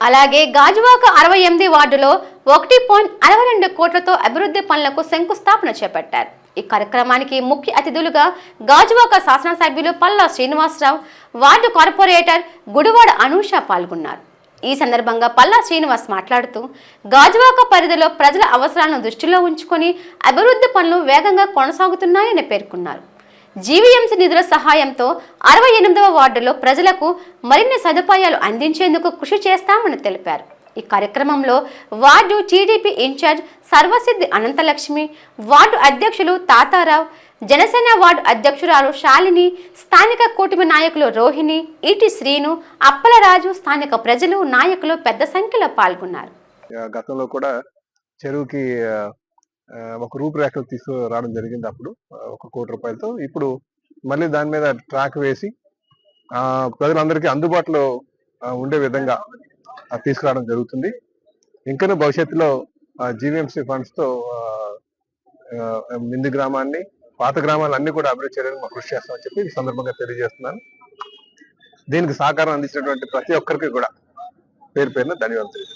అలాగే గాజువాక 68 వార్డులో 1.62 కోట్లతో అభివృద్ధి పనులకు శంకుస్థాపన చేపట్టారు. ఈ కార్యక్రమానికి ముఖ్య అతిథులుగా గాజువాక శాసనసభ్యులు పల్లా శ్రీనివాసరావు, వార్డు కార్పొరేటర్ గుడివాడ అనూష పాల్గొన్నారు. ఈ సందర్భంగా పల్లా శ్రీనివాస్ మాట్లాడుతూ గాజువాక పరిధిలో ప్రజల అవసరాలను దృష్టిలో ఉంచుకొని అభివృద్ధి పనులు వేగంగా కొనసాగుతున్నాయని పేర్కొన్నారు. జీవీఎంసీ నిధుల సహాయంతో 68వ వార్డులో ప్రజలకు మరిన్ని సదుపాయాలు అందించేందుకు కృషి చేస్తామని తెలిపారు. ఈ కార్యక్రమంలో ward TDP in charge Sarvasiddhi Anantalakshmi, ward అధ్యక్షులు తాతారావు, జనసేన వార్డు అధ్యక్షురాలు శాలిని, స్థానిక కూటమి నాయకులు రోహిణి, ఈటి శ్రీను, అప్పలరాజు, స్థానిక ప్రజలు, నాయకులు పెద్ద సంఖ్యలో పాల్గొన్నారు. గతంలో కూడా చెరువుకి ఒక రూపురేఖలు తీసుకురావడం జరిగింది. అప్పుడు 1 కోటి రూపాయలతో. ఇప్పుడు మళ్ళీ దాని మీద ట్రాక్ వేసి ప్రజలందరికీ అందుబాటులో ఉండే విధంగా తీసుకురావడం జరుగుతుంది. ఇంకా భవిష్యత్తులో జీవీఎంసీ ఫండ్స్ తో మింది గ్రామాన్ని, పాత గ్రామాలన్నీ కూడా అభివృద్ధి చేయడానికి కృషి చేస్తామని చెప్పి ఈ సందర్భంగా తెలియజేస్తున్నాను. దీనికి సహకారం అందించినటువంటి ప్రతి ఒక్కరికి కూడా పేరు పేరున ధన్యవాదాలు.